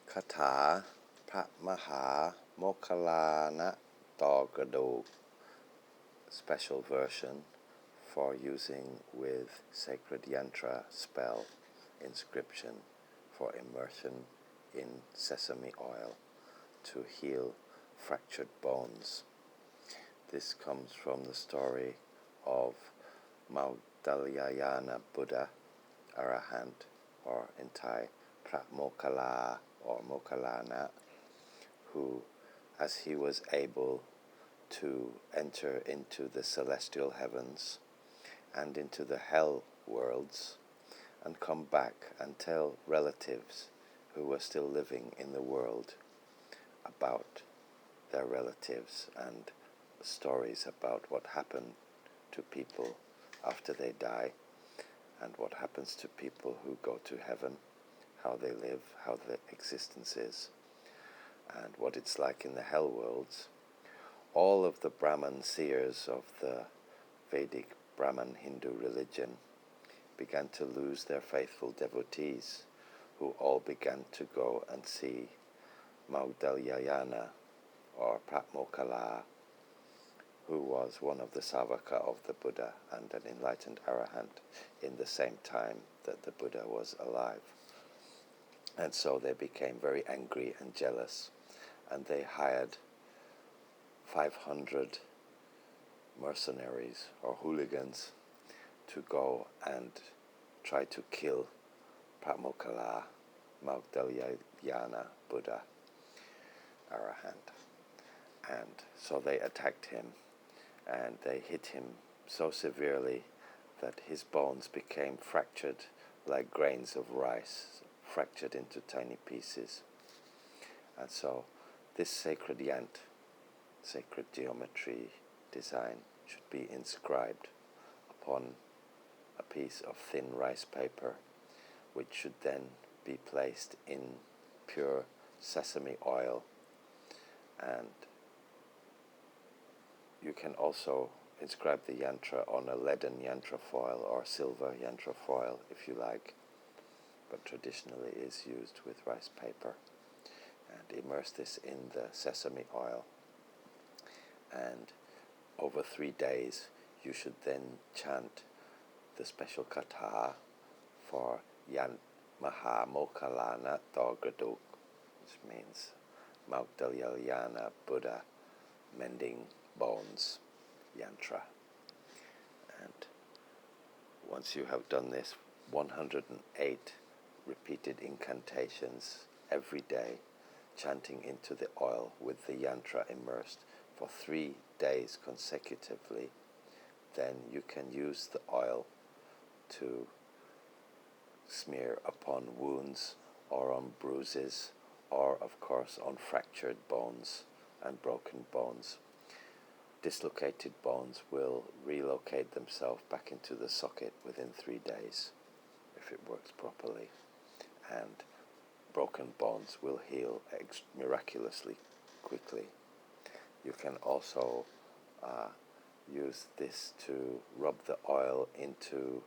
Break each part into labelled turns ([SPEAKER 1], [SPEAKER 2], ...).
[SPEAKER 1] Kata Mokkhalana Dog special version for using with sacred yantra spell inscription for immersion in sesame oil to heal fractured bones. This comes from the story of Maudgalyayana Buddha, Arahant, or in Thai, Pra Mokkhala or Mokkhalana, who, as he was able to enter into the celestial heavens and into the hell worlds and come back and tell relatives who were still living in the world about their relatives and stories about what happened to people after they die and what happens to people who go to heaven, how they live, how their existence is, and what it's like in the hell worlds. All of the Brahman Seers of the Vedic Brahman Hindu religion began to lose their faithful devotees, who all began to go and see Maudgalyayana or Pra Mokkhala, who was one of the Savaka of the Buddha and an enlightened Arahant in the same time that the Buddha was alive. And so they became very angry and jealous, and they hired 500 mercenaries or hooligans to go and try to kill Pra Mokkhala, Maugdalyayana, Buddha, Arahant. And so they attacked him, and they hit him so severely that his bones became fractured like grains of rice, fractured into tiny pieces. And so this sacred yant, sacred geometry design, should be inscribed upon a piece of thin rice paper, which should then be placed in pure sesame oil. And you can also inscribe the yantra on a leaden yantra foil or silver yantra foil if you like, but traditionally is used with rice paper. And immerse this in the sesame oil. And over 3 days you should then chant the special kata for Yant Mokkhalana Dog, which means Maudgalyayana Buddha mending bones yantra. And once you have done this 108 repeated incantations every day, chanting into the oil with the yantra immersed for 3 days consecutively, then you can use the oil to smear upon wounds or on bruises or of course on fractured bones and broken bones. Dislocated bones will relocate themselves back into the socket within 3 days if it works properly, and broken bones will heal miraculously quickly. You can also use this to rub the oil into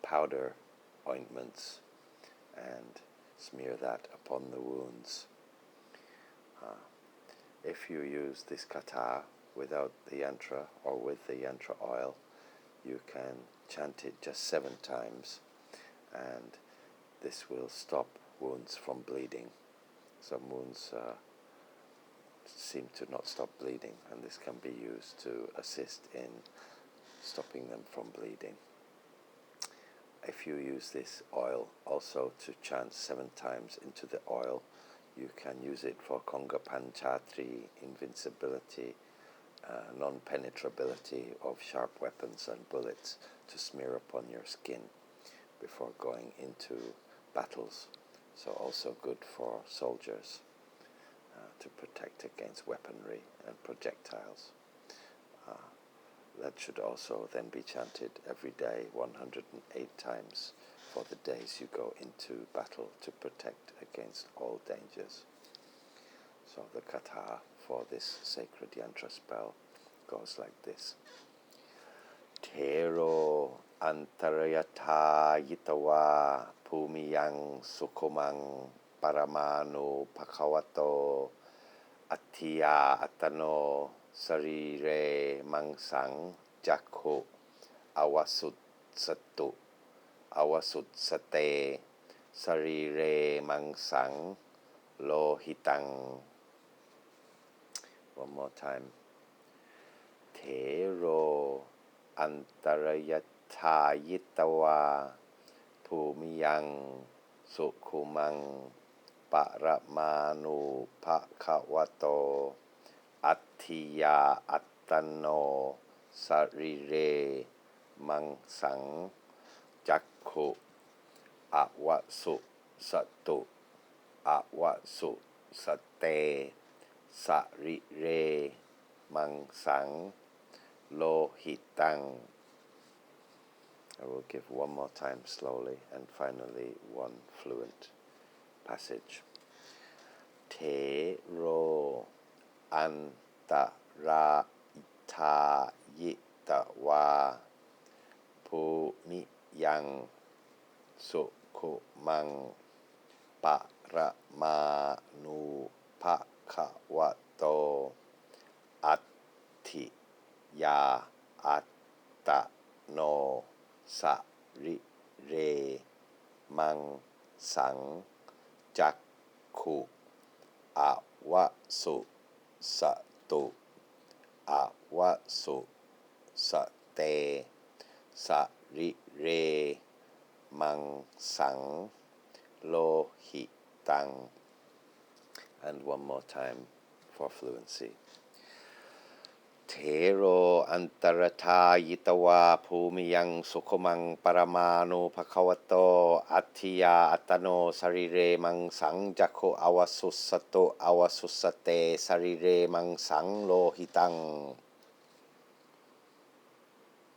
[SPEAKER 1] powder ointments and smear that upon the wounds. If you use this kata without the yantra or with the yantra oil, you can chant it just 7 times, and this will stop wounds from bleeding. Some wounds seem to not stop bleeding, and this can be used to assist in stopping them from bleeding. If you use this oil also to chant 7 times into the oil, you can use it for Kong Grapan Chadtri, invincibility, non-penetrability of sharp weapons and bullets, to smear upon your skin before going into battles. So also good for soldiers to protect against weaponry and projectiles. That should also then be chanted every day 108 times for the days you go into battle to protect against all dangers. So the kata for this sacred yantra spell goes like this. Thaero Andtarataayidtwaa Pumisukhumang Bparamaano Pakawadto Adtiyaa Adtano Sari Mangsang Jagkhu Awassussadtae Sari Mangsang Lohidtang. One more time. Thaero Andtarataayidtwaa Pumisukhumang Bparamaano Pakawadto Adtiyaa Adtano Sari Mangsang Jagkhu Awassussadtae Sari Mangsang Lohidtang. I will give one more time slowly and finally one fluent passage. Thaero Andtarataayidtwaa Pumisukhumang Bparamaano Pakawadto Adtiyaa Adtano Sari Mangsang Jagkhu Awassussadtae Sari Mangsang Lohidtang. And one more time for fluency. Thaero Andtarataayidtwaa Pumisukhumang Bparamaano Pakawadto Adtiyaa Adtano Sari Mangsang Jagkhu Awassussadtae Sari Mangsang Lohidtang.